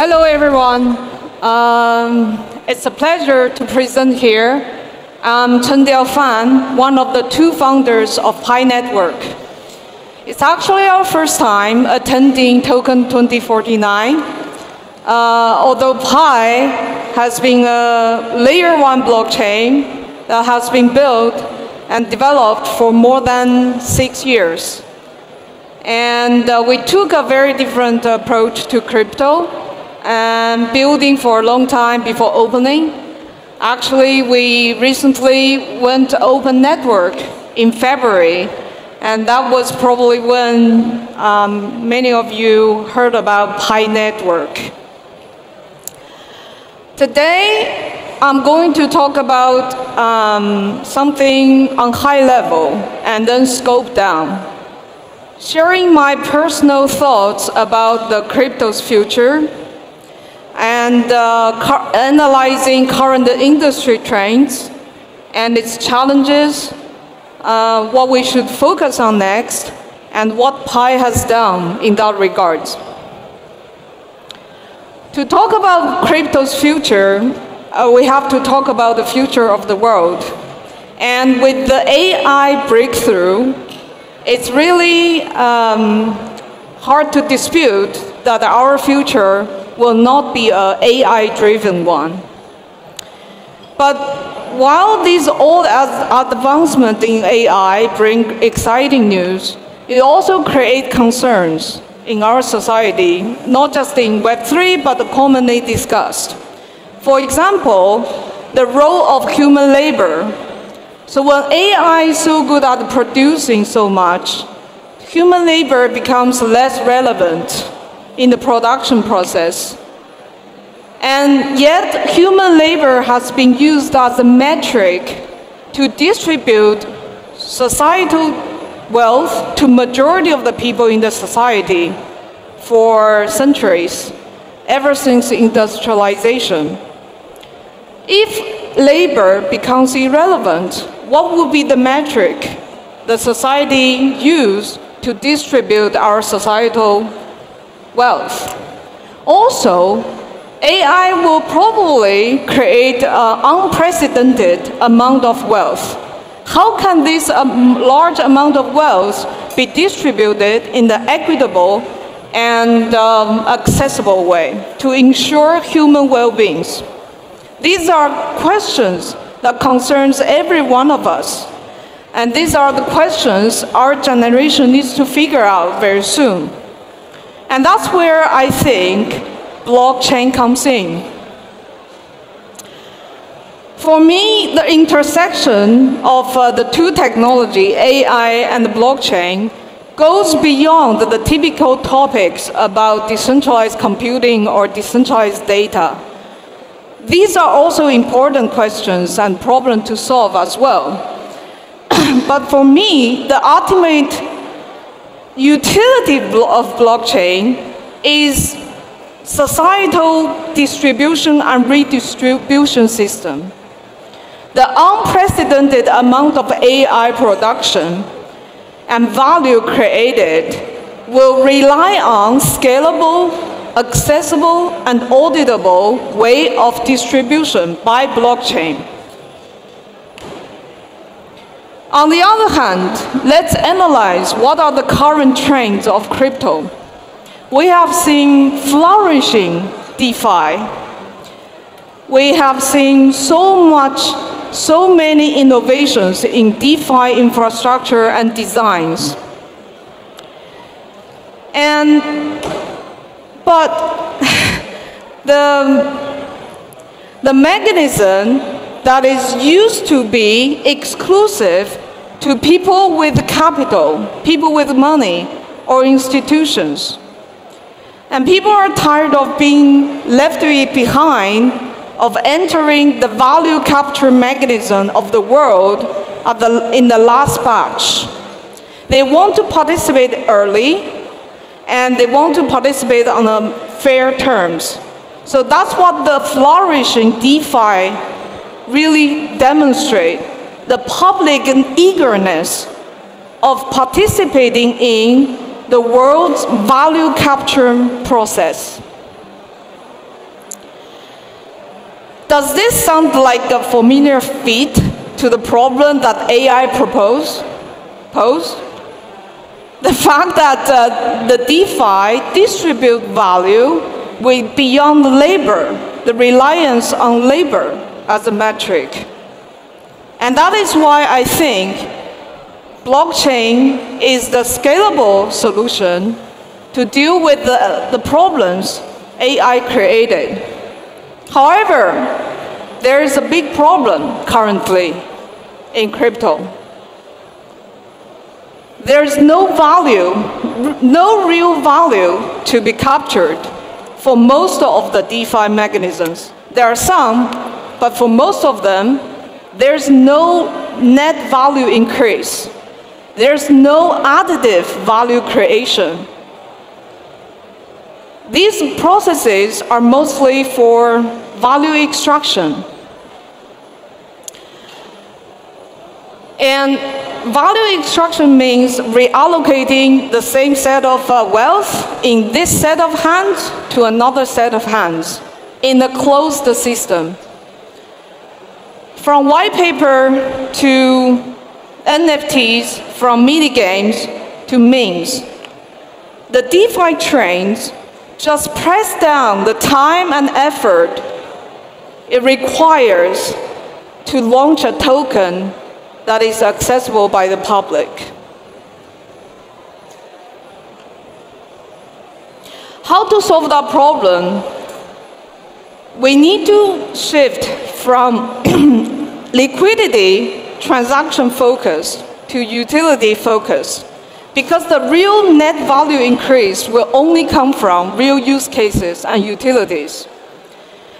Hello, everyone. It's a pleasure to present here. I'm Chengdiao fan, one of the two founders of Pi Network. It's actually our first time attending TOKEN2049. Although Pi has been a layer 1 blockchain that has been built and developed for more than 6 years. And we took a very different approach to crypto and building for a long time before opening. Actually, we recently went to open network in February, and that was probably when many of you heard about Pi Network. Today, I'm going to talk about something on high level and then scope down. Sharing my personal thoughts about the crypto's future and analyzing current industry trends and its challenges, what we should focus on next, and what Pi has done in that regard. To talk about crypto's future, we have to talk about the future of the world. And with the AI breakthrough, it's really hard to dispute that our future will not be an AI-driven one. But while these old advancements in AI bring exciting news, it also creates concerns in our society, not just in Web3, but commonly discussed. For example, the role of human labor. So when AI is so good at producing so much, human labor becomes less relevant in the production process. And yet, human labor has been used as a metric to distribute societal wealth to majority of the people in the society for centuries, ever since industrialization. If labor becomes irrelevant, what would be the metric the society used to distribute our societal wealth? Also, AI will probably create an unprecedented amount of wealth. How can this large amount of wealth be distributed in an equitable and accessible way to ensure human well-being? These are questions that concerns every one of us. And these are the questions our generation needs to figure out very soon. And that's where I think blockchain comes in. For me, the intersection of the two technology, AI and blockchain, goes beyond the typical topics about decentralized computing or decentralized data. These are also important questions and problems to solve as well. But for me, the ultimate utility of blockchain is societal distribution and redistribution system. The unprecedented amount of AI production and value created will rely on scalable, accessible, and auditable way of distribution by blockchain. On the other hand, let's analyze what are the current trends of crypto. We have seen flourishing DeFi. We have seen so many innovations in DeFi infrastructure and designs. But the mechanism that is used to be exclusive to people with capital, people with money, or institutions. And people are tired of being left behind, of entering the value capture mechanism of the world in the last batch. They want to participate early, and they want to participate on fair terms. So that's what the flourishing DeFi really demonstrates, the public eagerness of participating in the world's value capture process. Does this sound like a familiar feat to the problem that AI posed? The fact that the DeFi distribute value with beyond labor, the reliance on labor as a metric. And that is why I think blockchain is the scalable solution to deal with the problems AI created. However, there is a big problem currently in crypto. There's no value, no real value to be captured for most of the DeFi mechanisms. There are some, but for most of them, there's no net value increase. There's no additive value creation. These processes are mostly for value extraction. And value extraction means reallocating the same set of wealth in this set of hands to another set of hands in a closed system. From white paper to NFTs, from mini games to memes, the DeFi trains just press down the time and effort it requires to launch a token that is accessible by the public. How to solve that problem? We need to shift from liquidity, transaction focus to utility focus, because the real net value increase will only come from real use cases and utilities.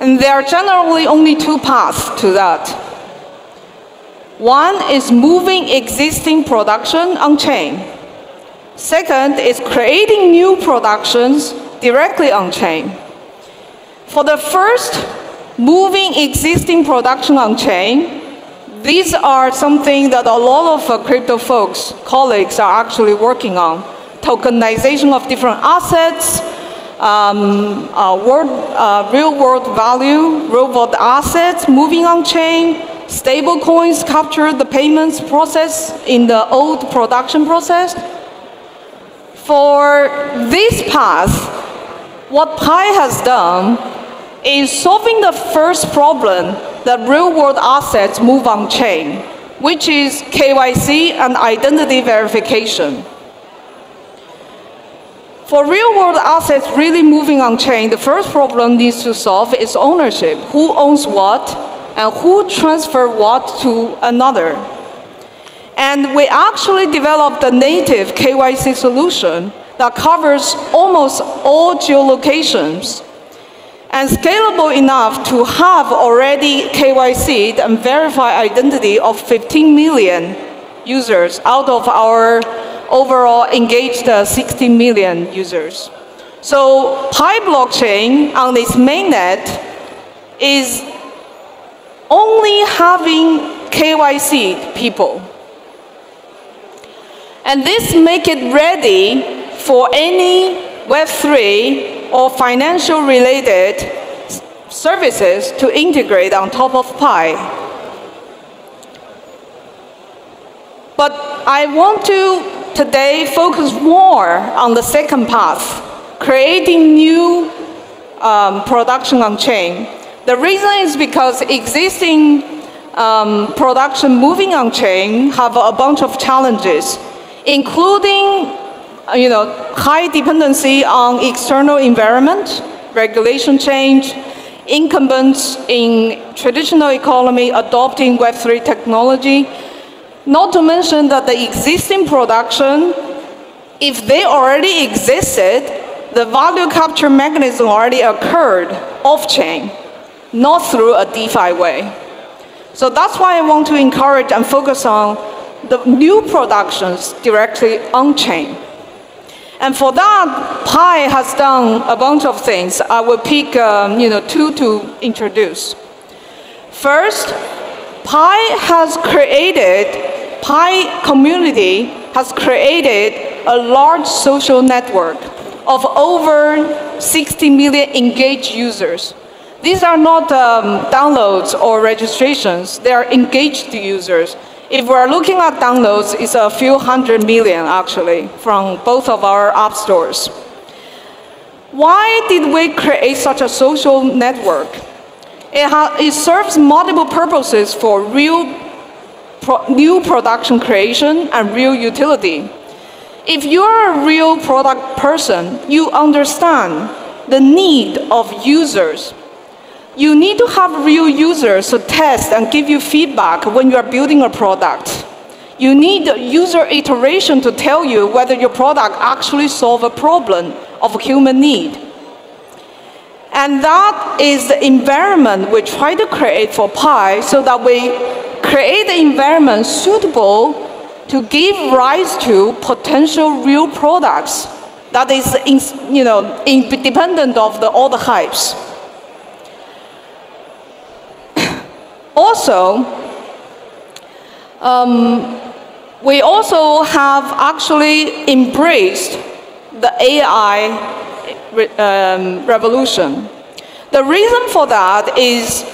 And there are generally only two paths to that. One is moving existing production on-chain. Second is creating new productions directly on-chain. For the first, moving existing production on-chain, these are something that a lot of crypto folks, colleagues, are actually working on. Tokenization of different assets, real-world value, real-world assets, moving on-chain, stable coins capture the payments process in the old production process. For this path, what Pi has done is solving the first problem that real-world assets move on-chain, which is KYC and identity verification. For real-world assets really moving on-chain, the first problem needs to solve is ownership. Who owns what, and who transfers what to another. And we actually developed a native KYC solution that covers almost all geolocations and scalable enough to have already KYC'd and verified identity of 15 million users out of our overall engaged 60 million users. So Pi blockchain on its mainnet is only having KYC people. And this makes it ready for any Web3 or financial related services to integrate on top of Pi. But I want to today focus more on the second path, creating new production on-chain. The reason is because existing production moving on-chain have a bunch of challenges, including high dependency on external environment, regulation change, incumbents in traditional economy adopting Web3 technology, not to mention that the existing production, if they already existed, the value capture mechanism already occurred off-chain, not through a DeFi way. So that's why I want to encourage and focus on the new productions directly on-chain. And for that, Pi has done a bunch of things. I will pick two to introduce. First, Pi community has created a large social network of over 60 million engaged users. These are not downloads or registrations. They are engaged users. If we're looking at downloads, it's a few hundred million, actually, from both of our app stores. Why did we create such a social network? It serves multiple purposes for new production creation and real utility. If you're a real product person, you understand the need of users. You need to have real users to test and give you feedback when you are building a product. You need user iteration to tell you whether your product actually solves a problem of human need. And that is the environment we try to create for Pi, so that we create an environment suitable to give rise to potential real products that is independent of all the hypes. Also, we also have actually embraced the AI revolution. The reason for that is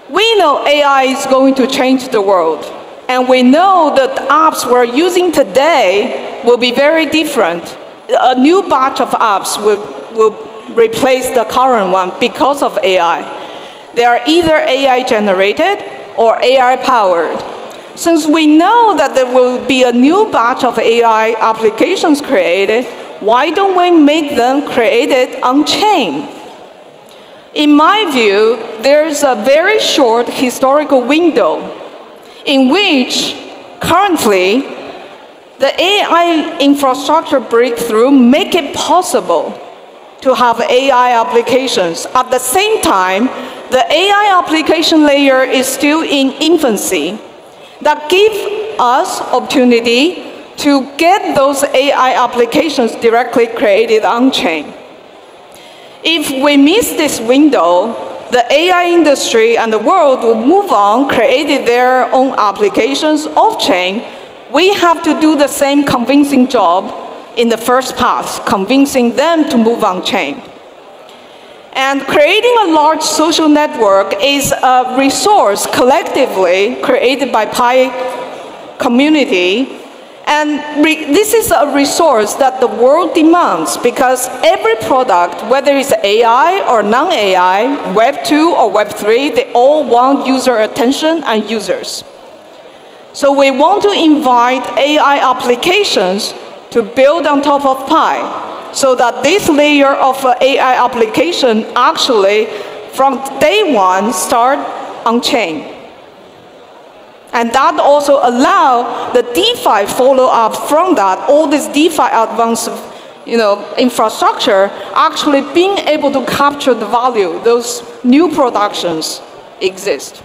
we know AI is going to change the world. And we know that the apps we're using today will be very different. A new batch of apps will replace the current one because of AI. They are either AI generated or AI powered. Since we know that there will be a new batch of AI applications created, why don't we make them created on-chain? In my view, there's a very short historical window in which currently the AI infrastructure breakthrough make it possible to have AI applications. At the same time, the AI application layer is still in infancy. That gives us opportunity to get those AI applications directly created on-chain. If we miss this window, the AI industry and the world will move on, creating their own applications off-chain. We have to do the same convincing job in the first pass, convincing them to move on-chain. And creating a large social network is a resource collectively created by Pi community. And this is a resource that the world demands, because every product, whether it's AI or non-AI, Web 2 or Web 3, they all want user attention and users. So we want to invite AI applications to build on top of Pi, so that this layer of AI application actually, from day one, start on-chain. And that also allows the DeFi follow-up from that, all this DeFi advanced infrastructure actually being able to capture the value, those new productions exist.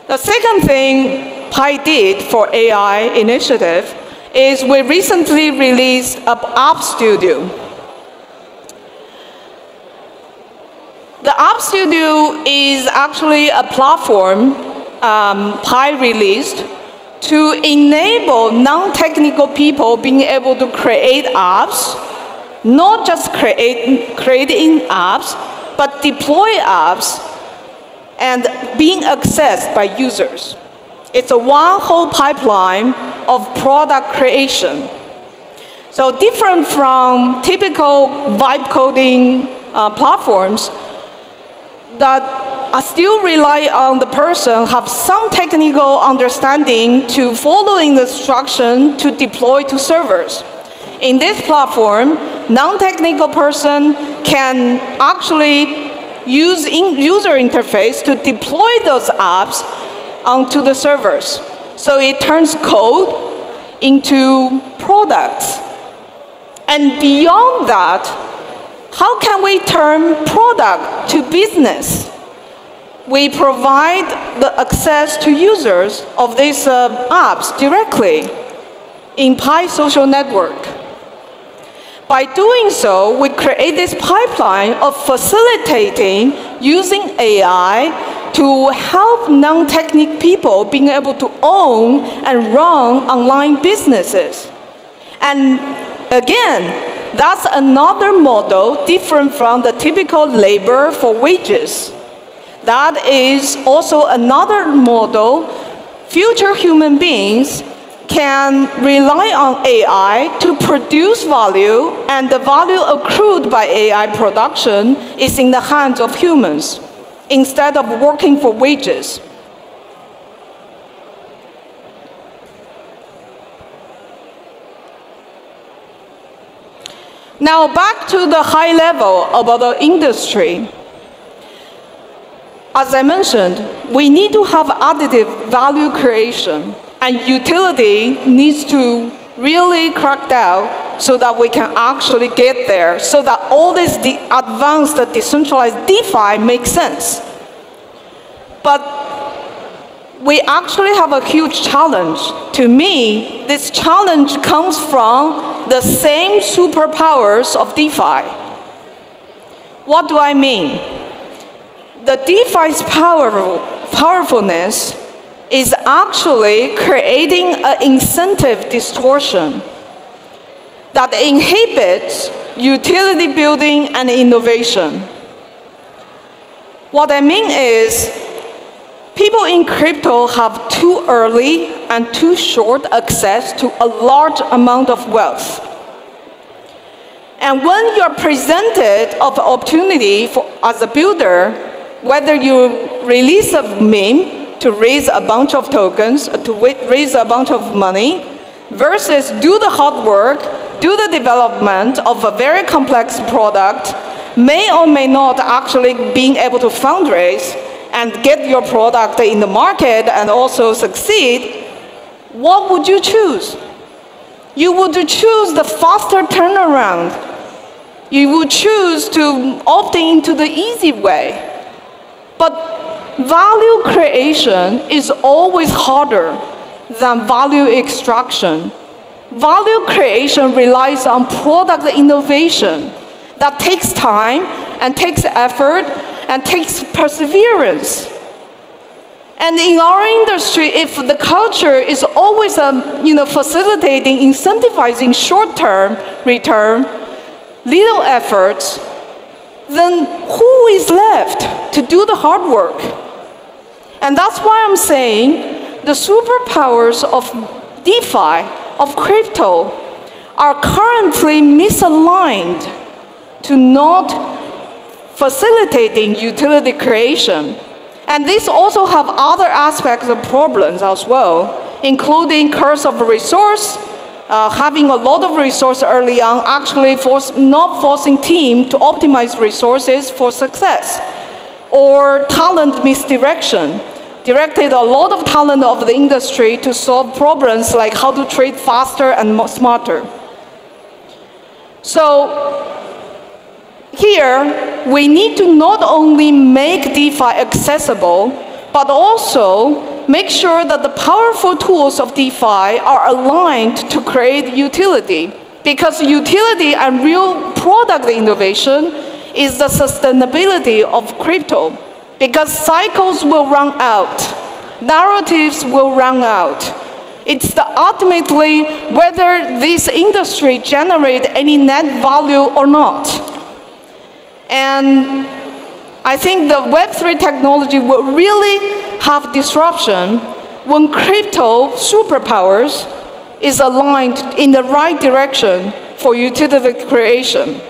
The second thing Pi did for AI initiative is we recently released an App Studio. The App Studio is actually a platform Pi released to enable non-technical people being able to create apps, not just creating apps, but deploy apps and being accessed by users. It's a one whole pipeline of product creation. So different from typical vibe coding platforms that still rely on the person have some technical understanding to following the instruction to deploy to servers. In this platform, non-technical person can actually use user interface to deploy those apps onto the servers. So it turns code into products. And beyond that, how can we turn product to business? We provide the access to users of these apps directly in Pi social network. By doing so, we create this pipeline of facilitating using AI to help non-technical people being able to own and run online businesses. And again, that's another model different from the typical labor for wages. That is also another model. Future human beings can rely on AI to produce value, and the value accrued by AI production is in the hands of humans instead of working for wages. Now back to the high level about the industry. As I mentioned, we need to have additive value creation, and utility needs to really crack down so that we can actually get there, so that all this advanced decentralized DeFi makes sense. But we actually have a huge challenge. To me, this challenge comes from the same superpowers of DeFi. What do I mean? The DeFi's powerfulness is actually creating an incentive distortion that inhibits utility building and innovation. What I mean is, people in crypto have too early and too short access to a large amount of wealth. And when you're presented of an opportunity as a builder, whether you release a meme to raise a bunch of tokens, to raise a bunch of money, versus do the hard work, do the development of a very complex product, may or may not actually being able to fundraise and get your product in the market and also succeed, what would you choose? You would choose the faster turnaround. You would choose to opt into the easy way. But value creation is always harder than value extraction. Value creation relies on product innovation that takes time and takes effort and takes perseverance. And in our industry, if the culture is always facilitating, incentivizing short-term return, little efforts, then who is left to do the hard work? And that's why I'm saying the superpowers of DeFi, of crypto, are currently misaligned to not facilitating utility creation. And these also have other aspects of problems as well, including curse of resource, having a lot of resource early on, actually not forcing team to optimize resources for success, or talent misdirection, directed a lot of talent of the industry to solve problems like how to trade faster and smarter. So here, we need to not only make DeFi accessible, but also make sure that the powerful tools of DeFi are aligned to create utility. Because utility and real product innovation is the sustainability of crypto. Because cycles will run out, narratives will run out. It's ultimately whether this industry generates any net value or not. And I think the Web3 technology will really have disruption when crypto superpowers is aligned in the right direction for utility creation.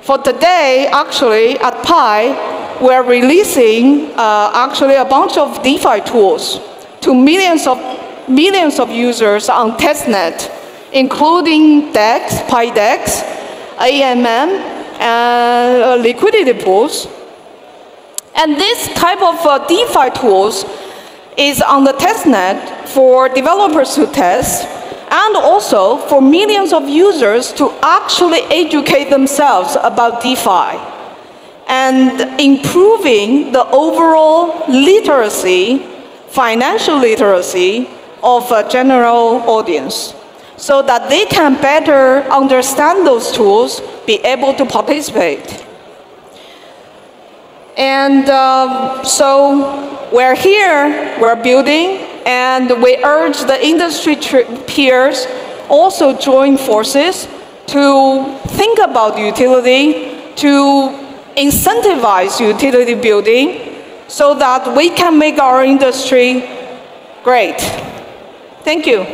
For today, actually, at Pi, we're releasing actually a bunch of DeFi tools to millions of users on testnet, including DEX, Pi DEX, AMM, and liquidity pools. And this type of DeFi tools is on the testnet for developers to test, and also for millions of users to actually educate themselves about DeFi, and improving the overall literacy, financial literacy of a general audience, so that they can better understand those tools, be able to participate. And so we're here, we're building, and we urge the industry peers also join forces to think about utility, to incentivize utility building, so that we can make our industry great. Thank you.